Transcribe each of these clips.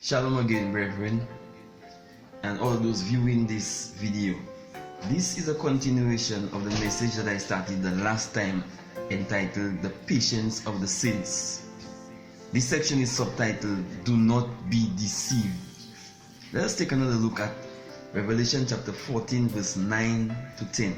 Shalom again, brethren, and all those viewing this video. This is a continuation of the message that I started the last time, entitled The Patience of the Saints. This section is subtitled, Do Not Be Deceived. Let us take another look at Revelation chapter 14, verse 9 to 10.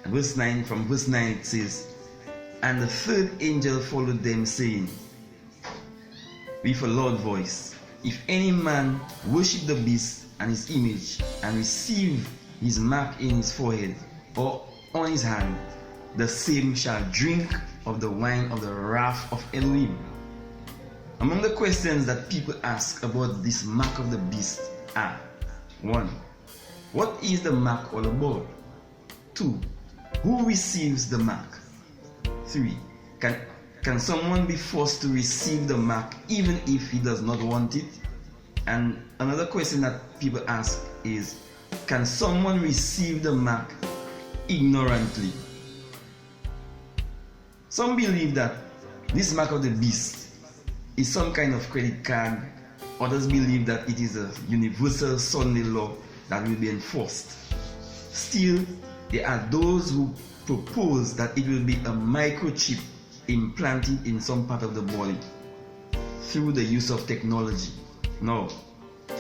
And from verse 9 it says, And the third angel followed them, saying, with a loud voice, If any man worship the beast and his image, and receive his mark in his forehead or on his hand, the same shall drink of the wine of the wrath of Elohim. Among the questions that people ask about this mark of the beast are: 1. What is the mark all about? 2. Who receives the mark? 3. Can someone be forced to receive the mark even if he does not want it? And another question that people ask is, can someone receive the mark ignorantly? Some believe that this mark of the beast is some kind of credit card. Others believe that it is a universal Sunday law that will be enforced. Still, there are those who propose that it will be a microchip implanted in some part of the body through the use of technology. No,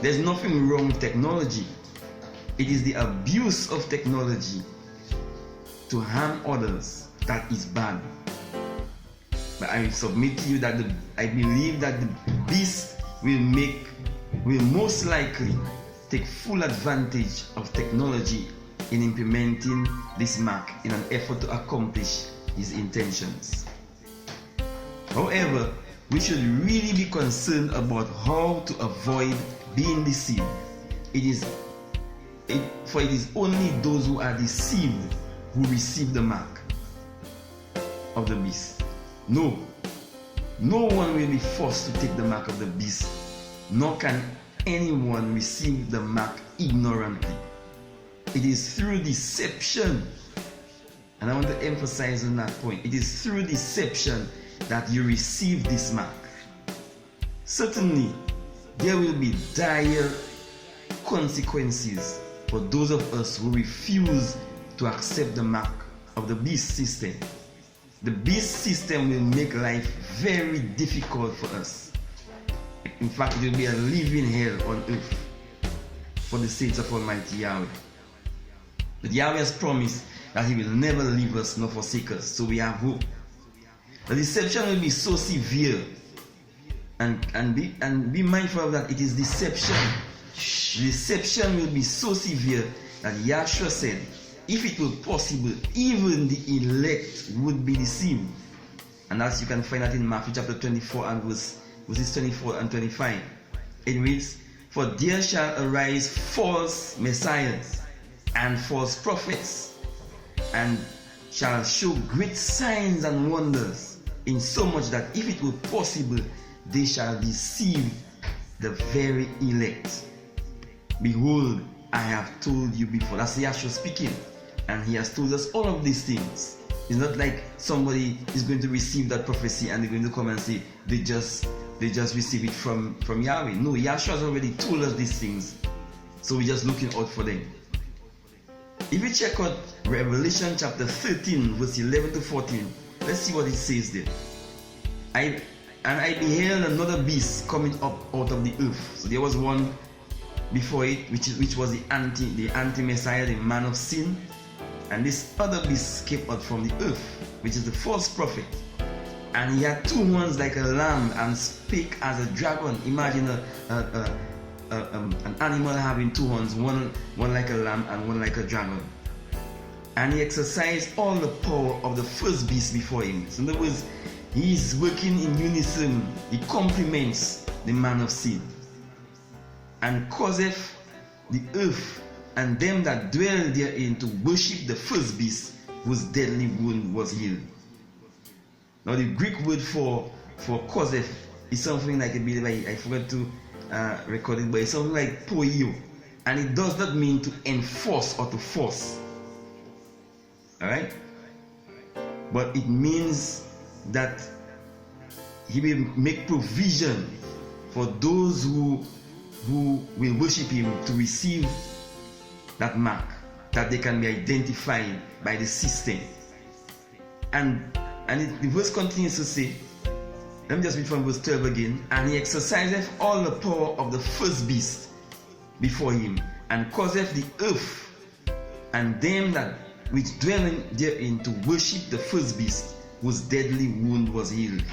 there's nothing wrong with technology. It is the abuse of technology to harm others that is bad. But I submit to you that I believe that the beast will most likely take full advantage of technology in implementing this mark in an effort to accomplish his intentions. However, we should really be concerned about how to avoid being deceived. It is only those who are deceived who receive the mark of the beast. No one will be forced to take the mark of the beast, nor can anyone receive the mark ignorantly. It is through deception, and I want to emphasize on that point. It is through deception that you receive this mark. Certainly, there will be dire consequences for those of us who refuse to accept the mark of the beast system. The beast system will make life very difficult for us. In fact, it will be a living hell on earth for the saints of Almighty Yahweh. But Yahweh has promised that He will never leave us nor forsake us, so we have hope. The deception will be so severe, and be mindful of that. It is deception. Deception will be so severe that Yahshua said, if it were possible, even the elect would be deceived. And as you can find that in Matthew chapter 24 and verses 24 and 25. It reads, For there shall arise false messiahs and false prophets, and shall show great signs and wonders, insomuch that if it were possible, they shall deceive the very elect. Behold, I have told you before. That's Yahshua speaking, and He has told us all of these things. It's not like somebody is going to receive that prophecy and they're going to come and say they just receive it from Yahweh. No, Yahshua has already told us these things, so we're just looking out for them. If you check out Revelation chapter 13, verse 11 to 14, let's see what it says there. I beheld another beast coming up out of the earth. So there was one before it, which was the anti-Messiah, the man of sin. And this other beast came out from the earth, which is the false prophet. And he had two horns like a lamb and spake as a dragon. Imagine an animal having two horns, one like a lamb and one like a dragon. And he exercised all the power of the first beast before him. So in other words, he is working in unison. He complements the man of sin, and causeth the earth and them that dwell therein to worship the first beast, whose deadly wound was healed. Now the Greek word for causeth is something like, I forgot to record it, but it's something like poio, and it does not mean to enforce or to force. Alright? But it means that He will make provision for those who will worship him to receive that mark, that they can be identified by the system. And the verse continues to say, let me just read from verse 12 again. And he exerciseth all the power of the first beast before him, and causeth the earth and them that which dwell therein to worship the first beast, whose deadly wound was healed.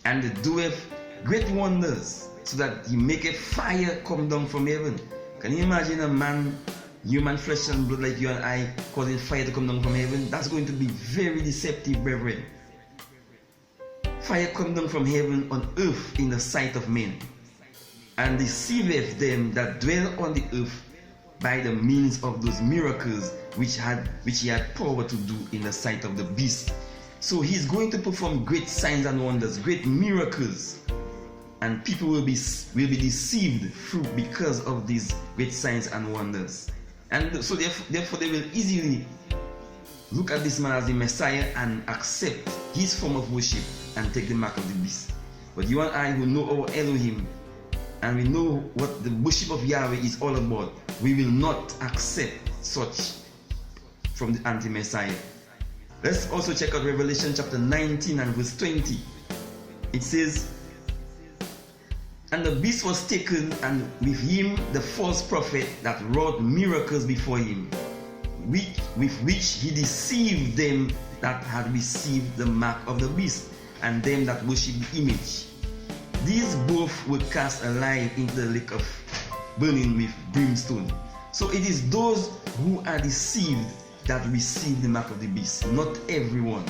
And he doeth great wonders, so that he maketh fire come down from heaven. Can you imagine a man, human flesh and blood like you and I, causing fire to come down from heaven? That's going to be very deceptive, brethren. Fire come down from heaven on earth in the sight of men, and deceiveth them that dwell on the earth by the means of those miracles which he had power to do in the sight of the beast. So he's going to perform great signs and wonders, great miracles, and people will be deceived through because of these great signs and wonders. And so therefore they will easily look at this man as the Messiah and accept his form of worship and take the mark of the beast. But you and I, who know our Elohim and we know what the worship of Yahweh is all about, we will not accept such from the anti-Messiah. Let's also check out Revelation chapter 19 and verse 20. It says, and the beast was taken, and with him the false prophet that wrought miracles before him, with which he deceived them that had received the mark of the beast, and them that worship the image. These both were cast alive into the lake of burning with brimstone. So it is those who are deceived that receive the mark of the beast, not everyone.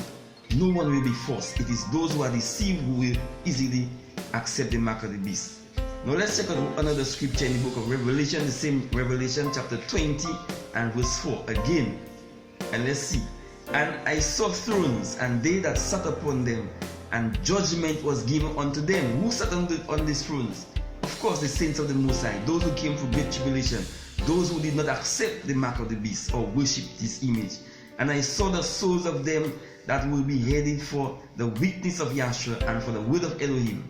No one will be forced. It is those who are deceived who will easily accept the mark of the beast. Now let's check out another scripture in the book of Revelation, the same Revelation chapter 20 and verse 4 again. And let's see. And I saw thrones, and they that sat upon them, and judgment was given unto them. Who sat on these thrones? Of course, the saints of the Most High, those who came through great tribulation, those who did not accept the mark of the beast or worship this image. And I saw the souls of them that will be headed for the witness of Yahshua and for the word of Elohim,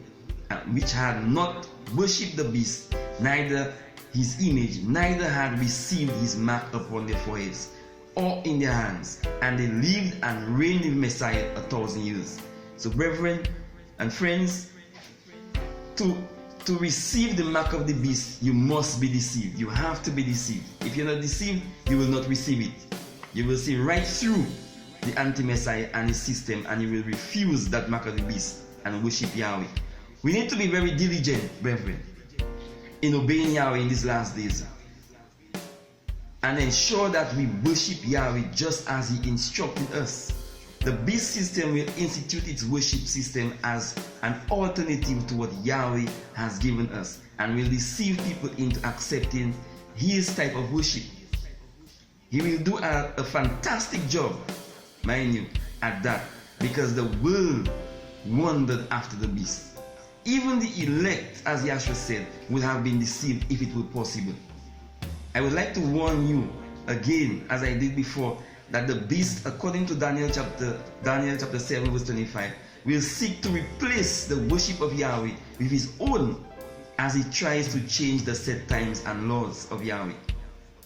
which had not worshipped the beast, neither his image, neither had received his mark upon their foreheads or in their hands, and they lived and reigned with Messiah 1,000 years. So brethren and friends, to receive the mark of the beast, you must be deceived. You have to be deceived. If you're not deceived, you will not receive it. You will see right through the anti-Messiah and his system, and you will refuse that mark of the beast and worship Yahweh. We need to be very diligent, brethren, in obeying Yahweh in these last days, and ensure that we worship Yahweh just as he instructed us. The beast system will institute its worship system as an alternative to what Yahweh has given us, and will deceive people into accepting his type of worship. He will do a fantastic job, mind you, at that, because the world wandered after the beast. Even the elect, as Yahshua said, would have been deceived if it were possible. I would like to warn you again, as I did before, that the beast, according to Daniel chapter 7 verse 25, will seek to replace the worship of Yahweh with his own, as he tries to change the set times and laws of Yahweh.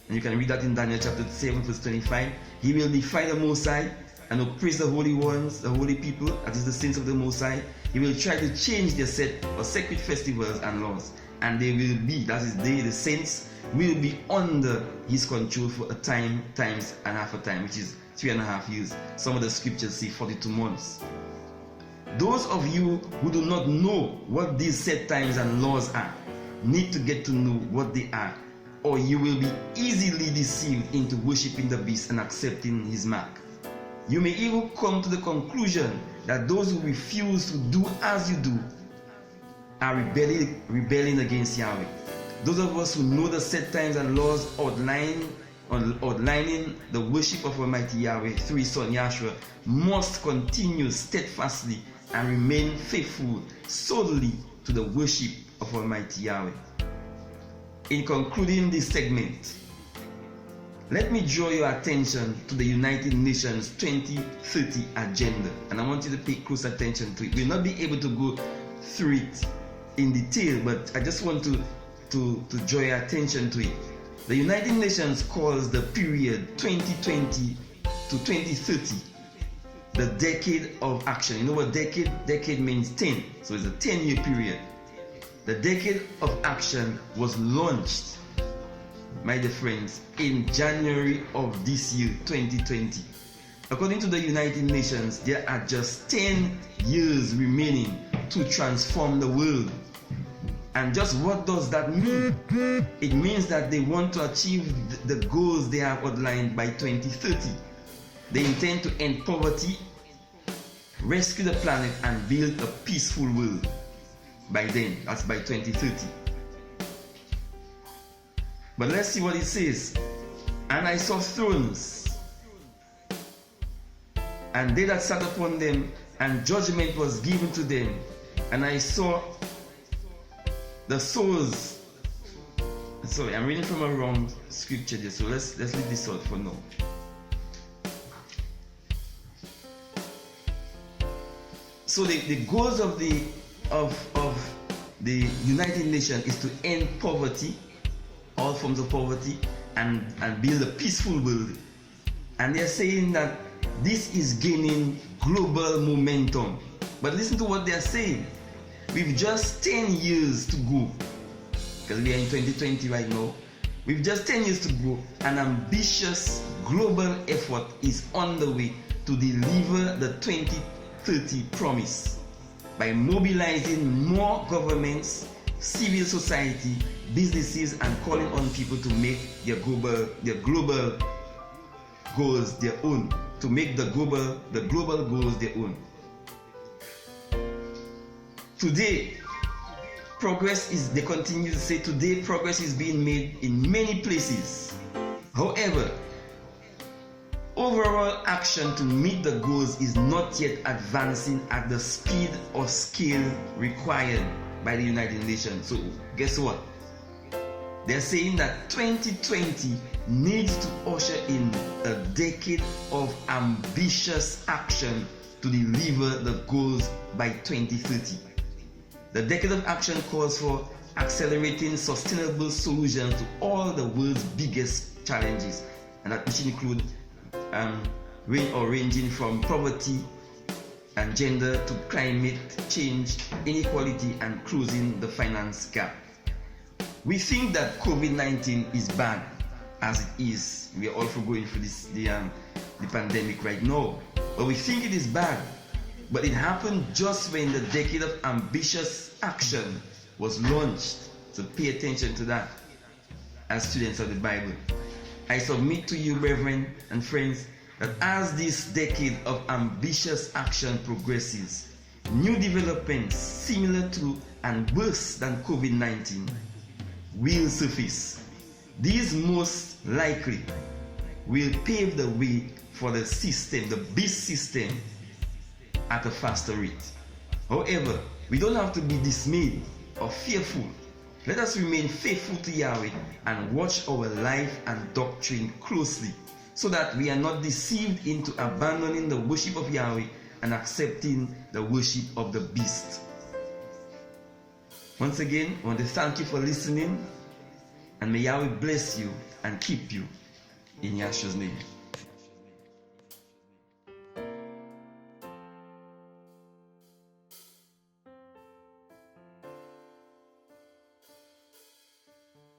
And you can read that in Daniel chapter 7 verse 25. He will defy the Most High and oppress the holy ones, the holy people, that is the saints of the Most High. He will try to change their set or sacred festivals and laws, and they will be, that is they, the saints, will be under his control for a time, times and half a time, which is 3.5 years. Some of the scriptures say 42 months. Those of you who do not know what these set times and laws are need to get to know what they are, or you will be easily deceived into worshiping the beast and accepting his mark. You may even come to the conclusion that those who refuse to do as you do are rebelling against Yahweh. Those of us who know the set times and laws outlining the worship of Almighty Yahweh through his son Yahshua must continue steadfastly and remain faithful solely to the worship of Almighty Yahweh. In concluding this segment, let me draw your attention to the United Nations 2030 agenda, and I want you to pay close attention to it. We'll not be able to go through it in detail, but I just want to draw your attention to it. The United Nations calls the period 2020 to 2030 the decade of action. You know what decade? Decade means 10, so it's a 10-year period. The decade of action was launched, my dear friends, in January of this year, 2020. According to the United Nations, there are just 10 years remaining to transform the world. And just what does that mean? It means that they want to achieve the goals they have outlined by 2030. They intend to end poverty, rescue the planet, and build a peaceful world by then. That's by 2030. But let's see what it says. And I saw thrones, and they that sat upon them, and judgment was given to them. And I saw the souls. Sorry, I'm reading from a wrong scripture there, so let's leave this out for now. So the goals of the United Nations is to end poverty, all forms of poverty, and build a peaceful world. And they're saying that this is gaining global momentum. But listen to what they're saying. We've just 10 years to go, because we are in 2020 right now. We've just 10 years to go. An ambitious global effort is on the way to deliver the 2030 promise by mobilizing more governments, civil society, businesses, and calling on people to make their global goals their own, to make the global goals their own. Today, they continue to say, today progress is being made in many places. However, overall action to meet the goals is not yet advancing at the speed or scale required by the United Nations. So guess what? They're saying that 2020 needs to usher in a decade of ambitious action to deliver the goals by 2030. The decade of action calls for accelerating sustainable solutions to all the world's biggest challenges, and that should include ranging from poverty and gender to climate change, inequality, and closing the finance gap. We think that COVID-19 is bad as it is. We are all going through the pandemic right now, but we think it is bad. But it happened just when the decade of ambitious action was launched. So pay attention to that as students of the Bible. I submit to you, brethren and friends, that as this decade of ambitious action progresses, new developments similar to and worse than COVID-19 will surface. These most likely will pave the way for the system, the beast system, at a faster rate. However, we don't have to be dismayed or fearful. Let us remain faithful to Yahweh and watch our life and doctrine closely, so that we are not deceived into abandoning the worship of Yahweh and accepting the worship of the beast. Once again, I want to thank you for listening, and may Yahweh bless you and keep you in Yahshua's name.